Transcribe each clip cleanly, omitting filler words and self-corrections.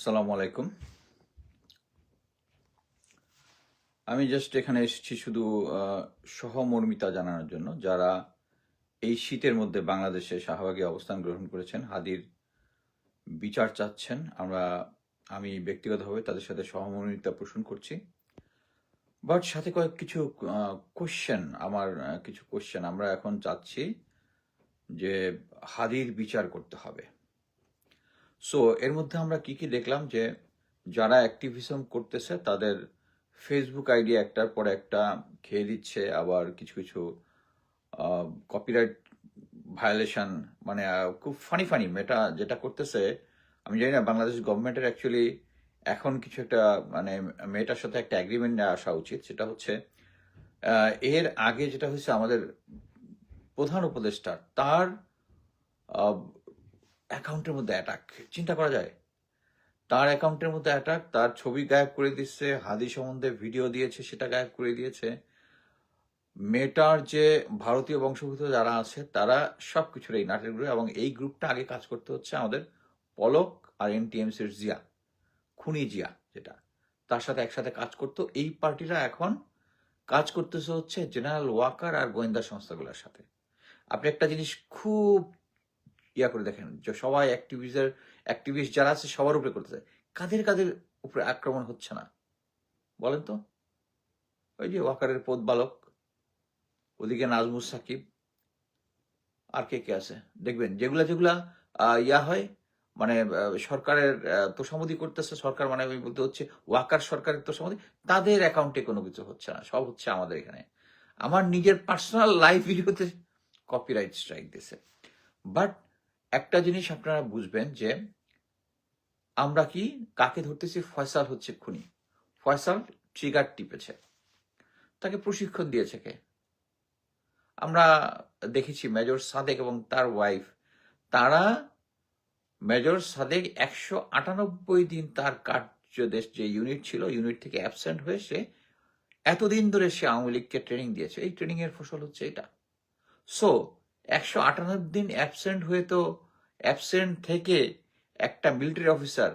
আসসালামু আলাইকুম। আমি জাস্ট এখানে এসেছি শুধু সহমর্মিতা জানানোর জন্য যারা এই শীতের মধ্যে বাংলাদেশে শাহবাগে অবস্থান গ্রহণ করেছেন, হাদির বিচার চাচ্ছেন। আমি ব্যক্তিগতভাবে তাদের সাথে সহমর্মিতা পোষণ করছি। বাট সাথে কিছু কোশ্চেন আমরা এখন চাচ্ছি যে হাদির বিচার করতে হবে। সো এর মধ্যে আমরা কি দেখলাম যে যারা অ্যাক্টিভিজম করতেছে তাদের ফেসবুক আইডি একটার পর একটা খেয়ে দিচ্ছে, আবার কিছু কিছু কপিরাইট ভায়োলেশন, মানে খুব ফানি ফানি মেটা যেটা করতেছে। আমি জানি না বাংলাদেশ গভর্নমেন্টের অ্যাকচুয়ালি এখন কিছু একটা, মানে মেয়েটার সাথে একটা অ্যাগ্রিমেন্ট আসা উচিত। সেটা হচ্ছে এর আগে যেটা হয়েছে, আমাদের প্রধান উপদেষ্টা তার অ্যাকাউন্টের মধ্যে অ্যাটাক, চিন্তা করা যায়। তার অ্যাকাউন্টের মধ্যে অ্যাটাক, তার ছবি গায়েব করে দিচ্ছে, হাদি সম্বন্ধে ভিডিও দিয়েছে সেটা গায়েব করে দিয়েছে। মেয়েটার যে ভারতীয় বংশোদ্ভূত যারা আছে তারা সবকিছুর এই নাটের গ্রুপ, এবং এই গ্রুপটা আগে কাজ করতে হচ্ছে আমাদের পলক আর এনটিএমসির জিয়া, খুনি জিয়া, যেটা তার সাথে একসাথে কাজ করতো। এই পার্টিরা এখন কাজ করতেছে হচ্ছে জেনারেল ওয়াকার আর গোয়েন্দা সংস্থাগুলোর সাথে। আপনি একটা জিনিস খুব করে দেখেন যে সবাই অ্যাক্টিভিস্ট যারা আছে সবার উপরে করতেছে, কাদের কাদের উপরে আক্রমণ হচ্ছে না বলেন তো? ওই যে ওয়াকারের পদ বালক, ওদিকে নাজমুস সাকিব, আর কে কে আছে দেখবেন, যেগুলা ইয়া হয়, মানে সরকারের তোষামোদি করতেছে সরকার, মানে আমি বলতে হচ্ছে ওয়াকার সরকারের তোষামোদি, তাদের অ্যাকাউন্টে কোনো কিছু হচ্ছে না, সব হচ্ছে আমাদের এখানে। আমার নিজের পার্সোনাল লাইফ ভিডিওতে কপিরাইট স্ট্রাইক দিছে। বাট একটা জিনিস আপনারা বুঝবেন যে আমরা কাকে ধরতেছি? ফয়সাল হচ্ছে খুনি। ফয়সাল ট্রিগার টিপেছে, তাকে প্রশিক্ষণ দিয়েছে কে? আমরা দেখেছি মেজর সাদেক এবং তার ওয়াইফ, তারা মেজর সাদেক 198 দিন তার কার্যদেশ যে ইউনিট ছিল, ইউনিট থেকে অ্যাবসেন্ট হয়ে সে এতদিন ধরে সে আওয়ামী লীগকে ট্রেনিং দিয়েছে। এই ট্রেনিং এর ফসল হচ্ছে এটা। সো 198 দিন অ্যাবসেন্ট হয়ে, তো অ্যাবসেন্ট থেকে একটা মিলিটারি অফিসার,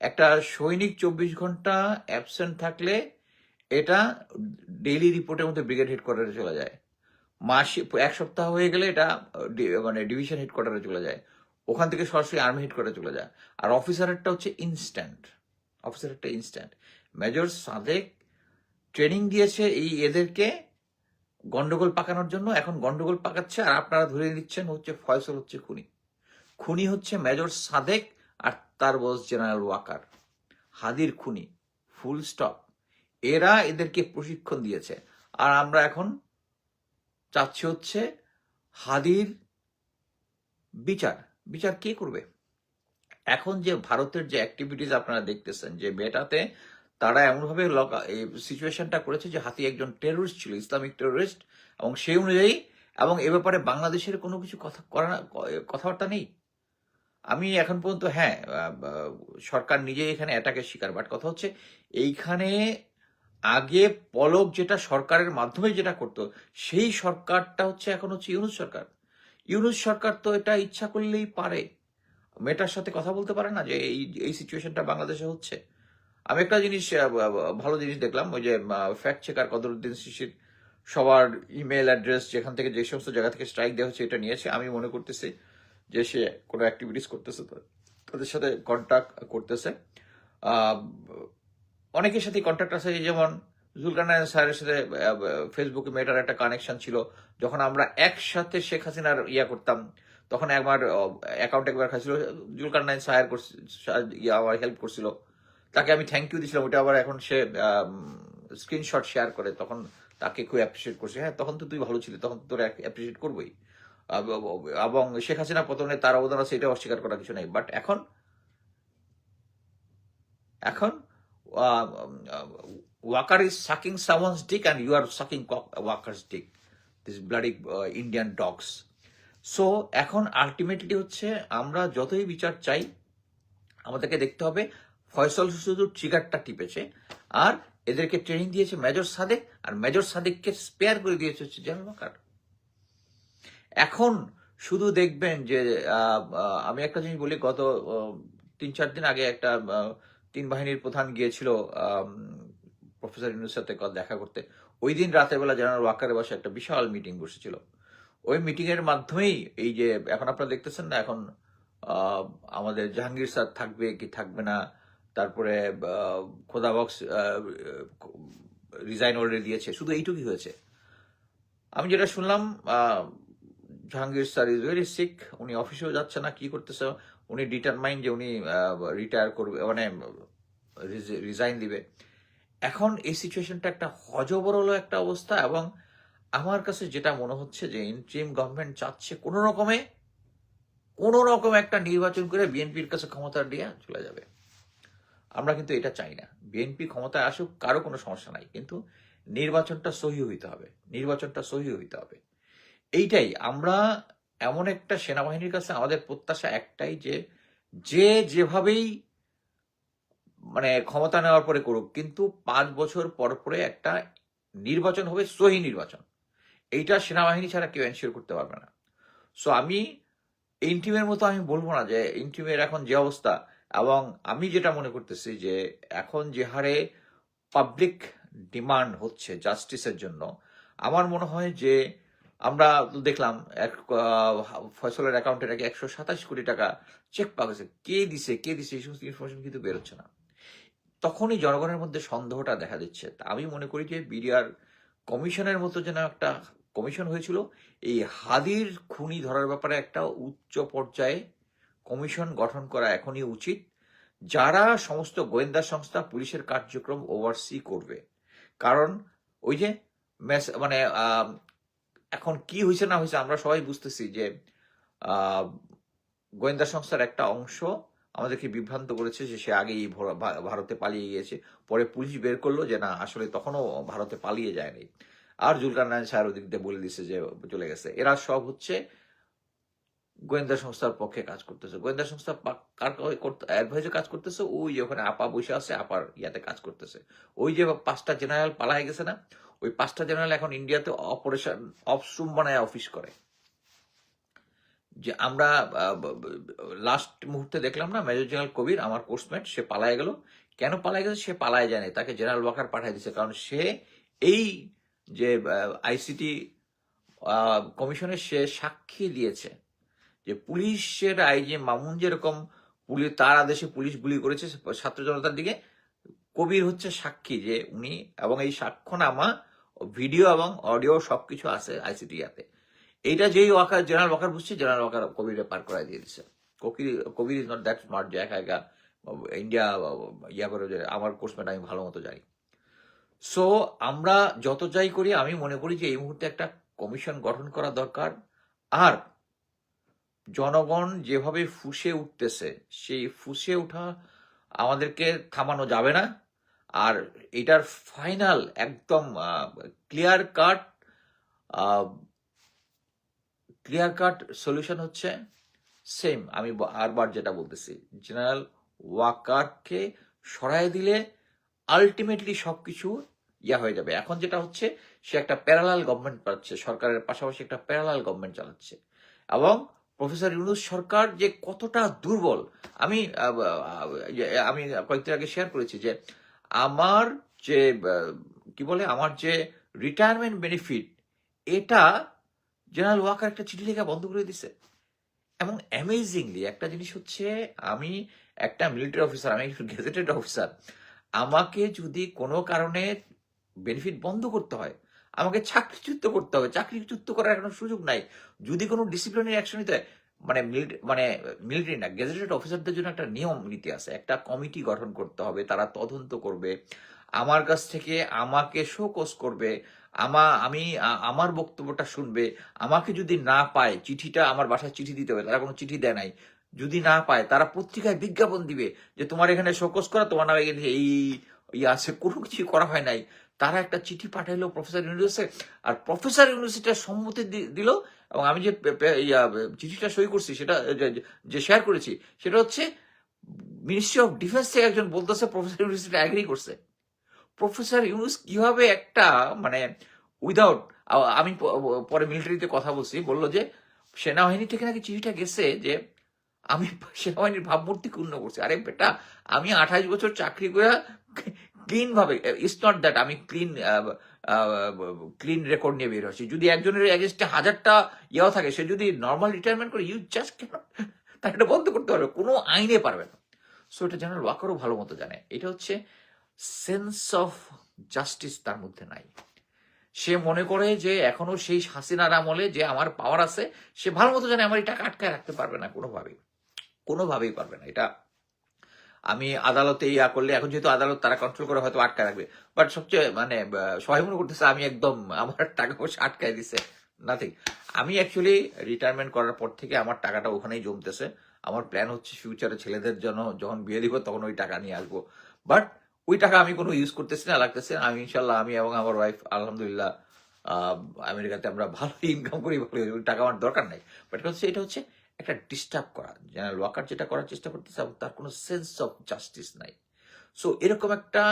একটা সৈনিক 24 ঘন্টা অ্যাবসেন্ট থাকলে এটা ডেইলি রিপোর্টের মধ্যে ব্রিগেড হেডকোয়ার্টারে চলে যায়। মাসে 1 সপ্তাহ হয়ে গেলে এটা মানে ডিভিশন হেডকোয়ার্টারে চলে যায়, ওখান থেকে সরাসরি আর্মি হেডকোয়ার্টারে চলে যায়। আর অফিসারেরটা হচ্ছে ইনস্ট্যান্ট, মেজর সাদেক ট্রেনিং দিয়েছে এদেরকে গন্ডগোল পাকানোর জন্য। এখন গন্ডগোল পাকাচ্ছে আর আপনারা ধরে নিচ্ছেন হচ্ছে ফয়সল হচ্ছে খুনি। খুনি হচ্ছে মেজর সাদেক আর তার বস জেনারেল ওয়াকার, হাদির খুনি, ফুল স্টপ। এরা এদেরকে প্রশিক্ষণ দিয়েছে। আর আমরা এখন চাচ্ছি হচ্ছে হাদির বিচার। বিচার কে করবে? এখন যে ভারতের যে অ্যাক্টিভিটিস আপনারা দেখতেছেন, যে মেয়েটাতে তারা এমনভাবে সিচুয়েশনটা করেছে যে হাতি একজন টেরোরিস্ট ছিল, ইসলামিক টেরোরিস্ট, এবং সেই অনুযায়ী, এবং এ ব্যাপারে বাংলাদেশের কোনো কিছু কথাবার্তা নেই। আমি এখন পর্যন্ত, হ্যাঁ, সরকার নিজেই এখানে অ্যাটাকের শিকার, বাট কথা হচ্ছে এইখানে আগে পলক যেটা সরকারের মাধ্যমে যেটা করতো, সেই সরকারটা হচ্ছে এখন হচ্ছে ইউনূস সরকার। ইউনূস সরকার তো এটা ইচ্ছা করলেই পারে, মেয়েটার সাথে কথা বলতে পারে না যে এই সিচুয়েশনটা বাংলাদেশে হচ্ছে। আমি একটা জিনিস, ভালো জিনিস দেখলাম, ওই যে ফ্যাক্ট চেকার কদরুদ্দিন শিশির সবার ইমেল অ্যাড্রেস যেখান থেকে যে সমস্ত জায়গা থেকে স্ট্রাইক দেওয়া হচ্ছে এটা নিয়েছে। আমি মনে করতেছি যে সে কোনো অ্যাক্টিভিটিস করতেছে, তাদের সাথে কন্ট্যাক্ট করতেছে। অনেকের সাথে কন্ট্যাক্ট আছে, যেমন জুলকারনাইন স্যারের সাথে ফেসবুকে মেয়েটার একটা কানেকশন ছিল। যখন আমরা একসাথে শেখ হাসিনার করতাম, তখন একবার অ্যাকাউন্ট একবার খাইছিল, জুলকারনাইন স্যার আমার হেল্প করছিল, তাকে আমি থ্যাংক ইউ দিয়েছিলাম। ওটা আবার এখন সে স্ক্রিনশট শেয়ার করে, তখন তাকে খুব অ্যাপ্রিসিয়েট করছে। হ্যাঁ, তখন তো তুই ভালো ছিলি, তখন তো তোর অ্যাপ্রিসিয়েট করবোই। এবং শেখ হাসিনা পতনে তার অবদান আছে, এটা অস্বীকার করার কিছু নেই। বাট এখন Walker is sucking someone's dick and you are sucking Walker's dick. This bloody Indian dogs. So এখন আলটিমেটলি হচ্ছে আমরা যতই বিচার চাই, আমাদেরকে দেখতে হবে ফয়সল শুধু ট্রিগারটা টিপেছে, আর এদেরকে ট্রেনিং দিয়েছে মেজর সাদেক, আর মেজর সাদেককে স্পেয়ার করে দিয়েছে হচ্ছে জেনারেল ওয়াকার। এখন শুধু দেখবেন যে আমি একটা জিনিস বলি, গত 3-4 দিন আগে একটা 3 বাহিনীর প্রধান গিয়েছিল প্রফেসর ইউনূসের সাথে দেখা করতে। ওই দিন রাতের বেলা জেনারেল ওয়াকারের বাসায় একটা বিশাল মিটিং বসেছিল। ওই মিটিং এর মাধ্যমেই এই যে এখন আপনারা দেখতেছেন না, এখন আমাদের জাহাঙ্গীর স্যার থাকবে কি থাকবে না, তারপরে খোদাবক্স রিজাইন অলরেডি দিয়েছে, শুধু এইটুকুই হয়েছে। আমি যেটা শুনলাম, Jahangir sir is very sick, উনি অফিসেও যাচ্ছে না, কি করতেছে, উনি ডিটারমাইন্ড যে উনি রিটায়ার করবে, মানে রিজাইন দিবে। এখন এই সিচুয়েশনটা একটা হজবরল একটা অবস্থা, এবং আমার কাছে যেটা মনে হচ্ছে যে ইন্টারিম গভর্নমেন্ট চাচ্ছে কোন রকমে একটা নির্বাচন করে বিএনপির কাছে ক্ষমতা দিয়ে চলে যাবে। আমরা কিন্তু এটা চাই না। বিএনপি ক্ষমতায় আসুক, কারো কোনো সমস্যা নাই, কিন্তু নির্বাচনটা সহি হইতে হবে। এইটাই আমরা, এমন একটা সেনাবাহিনীর কাছে আমাদের প্রত্যাশা একটাই যে যেভাবেই মানে ক্ষমতা নেওয়ার পরে করুক, কিন্তু 5 বছর পরে একটা নির্বাচন হবে, সহি নির্বাচন। এইটা সেনাবাহিনী ছাড়া কেউ এনশিওর করতে পারবে না। সো আমি ইন্টিমের মতো আমি বলবো না যে ইন্টিমের এখন যে অবস্থা, এবং আমি যেটা মনে করতেছি যে এখন যে হারে পাবলিক ডিমান্ড হচ্ছে জাস্টিসের জন্য, আমার মনে হয় যে আমরা দেখলাম ফয়সলের অ্যাকাউন্টে নাকি 127 কোটি টাকা চেক পাওয়া গেছে। কে দিছে এই সমস্ত ইনফরমেশন কিন্তু বেরোচ্ছে না। তখনই জনগণের মধ্যে সন্দেহটা দেখা দিচ্ছে। আমি মনে করি যে বিডিআর কমিশনের মতো যেন একটা কমিশন হয়েছিল, এই হাদির খুনি ধরার ব্যাপারে একটা উচ্চ পর্যায়ে কমিশন গঠন করা এখনই উচিত, যারা সমস্ত গোয়েন্দা সংস্থা পুলিশের কার্যক্রম ওভারসি করবে। কারণ ওই যে মানে এখন কি হয়েছে না হয়েছে আমরা সবাই বুঝতেছি যে গোয়েন্দা সংস্থার একটা অংশ আমাদেরকে বিভ্রান্ত করেছে যে সে আগেই ভারতে পালিয়ে গিয়েছে। পরে পুলিশ বের করলো যে না, আসলে তখনও ভারতে পালিয়ে যায়নি, আর জুলকারনাইন সাহেব ওদিক দিয়ে বলে দিচ্ছে যে চলে গেছে। এরা সব হচ্ছে গোয়েন্দা সংস্থার পক্ষে কাজ করতেছে। গোয়েন্দা সংস্থা কার অ্যাডভাইজে কাজ করতেছে? ওই যে ওখানে আপা বসে আছে, আপার ইয়াতে কাজ করতেছে। ওই যে 5টা জেনারেল পালায় গেছে না, ওই 5টা জেনারেল এখন ইন্ডিয়াতে অপারেশন অফরুম বানায় অফিস করে। যে আমরা লাস্ট মুহূর্তে দেখলাম না, মেজর জেনারেল কবির, আমার কোর্সমেট, সে পালায় গেল। কেন পালায় গেছে? সে পালায় যায়নি, তাকে জেনারেল ওয়াকার পাঠিয়ে দিচ্ছে। কারণ সে এই যে আইসিটি কমিশনে সে সাক্ষী দিয়েছে যে পুলিশের আইজি মামুন যেরকম তার আদেশে পুলিশ গুলি করেছে ছাত্র জনতার দিকে, কবির হচ্ছে সাক্ষী যে উনি, এবং এই সাক্ষ্যনামা ভিডিও এবং অডিও সবকিছু আছে আইসিটি ইয়াতে। এইটা যেই ওয়াকার জেনারেল ওয়াকার বুঝছে, জেনারেল ওয়াকার কবিরে পার করাই দিয়ে দিচ্ছে। কবির ইজ নট দ্যাট স্মার্ট যে একা একা ইন্ডিয়া ইয়া করে। আমার কোর্সমেট আমি ভালো মতো জানি। সো আমরা যত যাই করি, আমি মনে করি যে এই মুহূর্তে একটা কমিশন গঠন করা দরকার। আর জনগণ যেভাবে ফুঁসে উঠতেছে, সেই ফুঁসে ওঠা আমাদেরকে থামানো যাবে না। আর এটার ফাইনাল একদম ক্লিয়ার কাট সলিউশন হচ্ছে সেম, আমি আরবার যেটা বলতেছি, জেনারেল ওয়াকারকে সরাই দিলে আলটিমেটলি সবকিছু ইয়া হয়ে যাবে। এখন যেটা হচ্ছে, সে একটা প্যারালাল গভর্নমেন্ট পাচ্ছে, সরকারের পাশাপাশি একটা প্যারালাল গভর্নমেন্ট চালাচ্ছে। এবং প্রফেসর ইউনূস সরকার যে কতটা দুর্বল, আমি কয়েকদিন আগে শেয়ার করেছি যে আমার যে আমার যে রিটায়ারমেন্ট বেনিফিট, এটা জেনারেল ওয়াকার একটা চিঠি লেখা বন্ধ করে দিছে। এবং অ্যামেজিংলি একটা জিনিস হচ্ছে, আমি একটা মিলিটারি অফিসার, আমি গেজেটেড অফিসার, আমাকে যদি কোনো কারণে বেনিফিট বন্ধ করতে হয়, আমাকে চাকরিচ্যুত করতে হবে। চাকরিচ্যুত করার কোনো সুযোগ নাই। যদি কোনো ডিসিপ্লিনারি অ্যাকশন নিতে হয়, মানে মিলিটারি না, গেজেটেড অফিসারদের জন্য একটা নিয়ম নীতি আছে, একটা কমিটি গঠন করতে হবে, তারা তদন্ত করবে, আমার কাছ থেকে আমাকে শোকজ করবে, আমার বক্তব্যটা শুনবে। আমাকে যদি না পায়, চিঠিটা আমার বাসায় চিঠি দিতে হবে, তারা কোনো চিঠি দেয় নাই, যদি না পায় তারা পত্রিকায় বিজ্ঞাপন দিবে যে তোমার এখানে শোকজ করা, তোমার নামে এই আছে, কোনো কিছু করা হয় নাই। তারা একটা চিঠি পাঠাইলো প্রফেসর ইউনিভার্সিটি, আর প্রফেসর ইউনিভার্সিটির সম্মতি দিল। এবং আমি যে চিঠিটা সই করছি, সেটা যে শেয়ার করেছি, সেটা হচ্ছে মিনিস্ট্রি অফ ডিফেন্স থেকে একজন বলতেছে প্রফেসর ইউনিভার্সিটি অ্যাগ্রি করছে। প্রফেসর ইউনুস কিভাবে একটা উইদাউট, আমি পরে মিলিটারিতে কথা বলছি, বললো যে সেনাবাহিনী থেকে নাকি চিঠিটা গেছে যে আমি সেনাবাহিনীর ভাবমূর্তি ক্ষুণ্ণ করছি। আরে বেটা, আমি 28 বছর চাকরি করে ক্লিন ভাবে, ইটস নট দ্যাট আমি ক্লিন রেকর্ড নিয়ে বের হচ্ছি। যদি একজনের এগেনস্টে 1000টা ইয়াও থাকে, সে যদি নর্মাল রিটায়ারমেন্ট করে, ইউ জাস্ট ক্যানট তাকে এটা বন্ধ করতে পারবে, কোনো আইনে পারবে না। সো এটা জেনারেল ওয়াকারও ভালো মতো জানে। এটা হচ্ছে সেন্স অফ জাস্টিস তার মধ্যে নাই। সে মনে করে যে এখনো সেই হাসিনার আমলে যে আমার পাওয়ার আছে, সে ভালো মতো জানে আমার এই টাকা আটকায় রাখতে পারবে না, কোনোভাবেই পারবে না। এটা আমি আদালতে ইয়া করলে, এখন যেহেতু আদালত তারা কন্ট্রোল করে হয়তো আটকায় রাখবে, বাট সবচেয়ে মানে সবাই মনে করতেছে আমি একদম আমার টাকা পয়সা আটকায় দিছে, নাথিং। আমি অ্যাকচুয়ালি রিটায়ারমেন্ট করার পর থেকে আমার টাকাটা ওখানেই জমতেছে। আমার প্ল্যান হচ্ছে ফিউচারে ছেলেদের জন্য যখন বিয়ে দিব তখন ওই টাকা নিয়ে আসবো। বাট ওই টাকা আমি কোনো ইউজ করতেছি না, লাগতেছে না। আমি ইনশাল্লাহ, আমি এবং আমার ওয়াইফ আলহামদুলিল্লাহ আমেরিকাতে আমরা ভালো ইনকাম করি, ভালো, ওই টাকা আমার দরকার নাই। বাট হচ্ছে এটা হচ্ছে একটা ডিস্টার্ব করা। জেনারেল ওয়াকার যেটা করার চেষ্টা করতেছে, এবং তার কোনো সেন্স অফ জাস্টিস নাই। সো এরকম একটা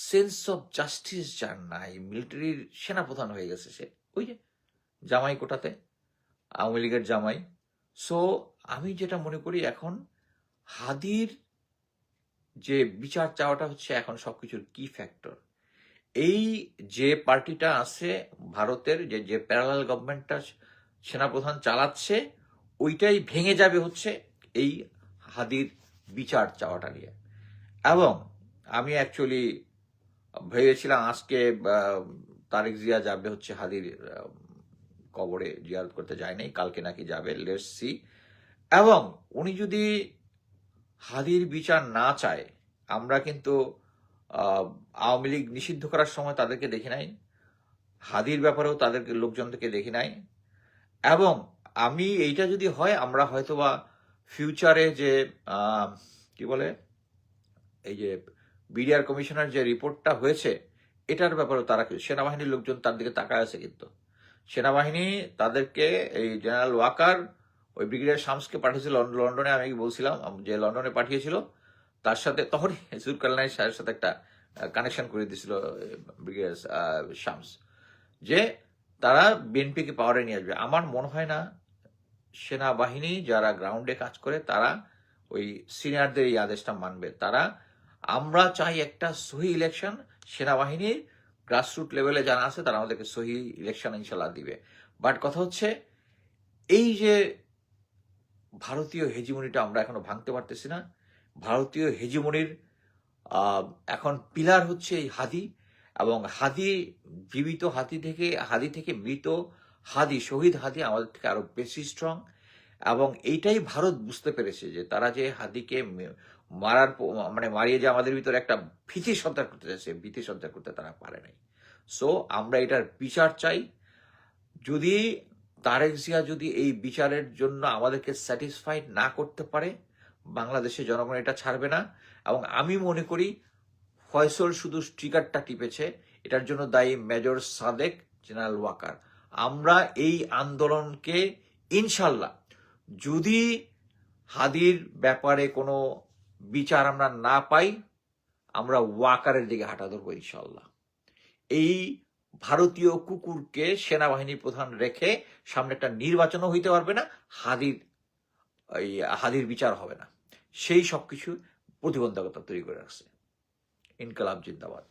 সেন্স অফ জাস্টিস যার নাই, মিলিটারির সেনাপ্রধান হয়ে গেছে সে, ওই যে জামাই কোটাতে, আওয়ামী লীগের জামাই। সো আমি যেটা মনে করি, এখন হাদির যে বিচার চাওয়াটা হচ্ছে এখন সবকিছুর কি ফ্যাক্টর। এই যে পার্টিটা আছে ভারতের, যে প্যারালাল গভর্নমেন্টটা সেনাপ্রধান চালাচ্ছে, ওইটাই ভেঙে যাবে হচ্ছে এই হাদির বিচার চাওয়াটা নিয়ে। এবং আমি অ্যাকচুয়ালি ভেবেছিলাম আজকে তারেক জিয়া যাবে হচ্ছে হাদির কবরে জিয়ারত করতে, যায় নাই, কালকে নাকি যাবে, লেটস সি। এবং উনি যদি হাদির বিচার না চায়, আমরা কিন্তু আওয়ামী লীগ নিষিদ্ধ করার সময় তাদেরকে দেখি নাই, হাদির ব্যাপারেও তাদেরকে লোকজনকে দেখি নাই। এবং আমি এইটা যদি হয়, আমরা হয়তোবা ফিউচারে যে কি বলে, এই যে বিডিআর কমিশনার যে রিপোর্টটা হয়েছে, এটার ব্যাপারেও তারা, সেনাবাহিনীর লোকজন তার দিকে তাকায় আছে। কিন্তু সেনাবাহিনী তাদেরকে, এই জেনারেল ওয়াকার ওই ব্রিগেডিয়ার শামসকে পাঠিয়েছিল লন্ডনে, আমি বলছিলাম যে লন্ডনে পাঠিয়েছিল, তার সাথে তখনই জুলকারনাইন সাহেবের সাথে একটা কানেকশন করে দিয়েছিল ব্রিগেডিয়ার শামস, যে তারা বিএনপিকে পাওয়ারে নিয়ে আসবে। আমার মনে হয় না সেনাবাহিনী যারা গ্রাউন্ডে কাজ করে তারা ওই সিনিয়রদের এই আদেশটা মানবে। তারা, আমরা চাই একটা সহি ইলেকশন, সেনাবাহিনীর গ্রাসরুট লেভেলে যারা আছে তারা আমাদেরকে সহি ইলেকশন ইনশাল্লাহ দিবে। বাট কথা হচ্ছে, এই যে ভারতীয় হেজিমনিটা আমরা এখনো ভাঙতে পারতেছি না। ভারতীয় হেজিমনির এখন পিলার হচ্ছে এই হাদি, এবং হাদি, জীবিত হাদি থেকে মৃত হাদি, শহীদ হাদি আমাদের থেকে আরো বেশি স্ট্রং। এবং এইটাই ভারত বুঝতে পেরেছে যে তারা যে হাদিকে মারার মানে মারিয়ে যে আমাদের ভিতরে একটা ভীতি সঞ্চার করতে চাইছে, ভীতি সঞ্চার করতে তারা পারে নাই। সো আমরা এটার বিচার চাই। যদি তারেক জিয়া যদি এই বিচারের জন্য আমাদেরকে স্যাটিসফাইড না করতে পারে, বাংলাদেশের জনগণ এটা ছাড়বে না। এবং আমি মনে করি ফয়সল শুধু ট্রিগারটা টিপেছে, এটার জন্য দায়ী মেজর সাদেক, জেনারেল ওয়াকার। আমরা এই আন্দোলনকে ইনশাল্লাহ, যদি হাদির ব্যাপারে কোনো বিচার আমরা না পাই, আমরা ওয়াকারের দিকে হাঁটা ধরবো ইনশাল্লাহ। এই ভারতীয় কুকুরকে সেনাবাহিনী প্রধান রেখে সামনে একটা নির্বাচনও হইতে পারবে না, হাদির বিচার হবে না। সেই সবকিছু প্রতিবন্ধকতা তৈরি করে রাখছে। ইনকালাব জিন্দাবাদ।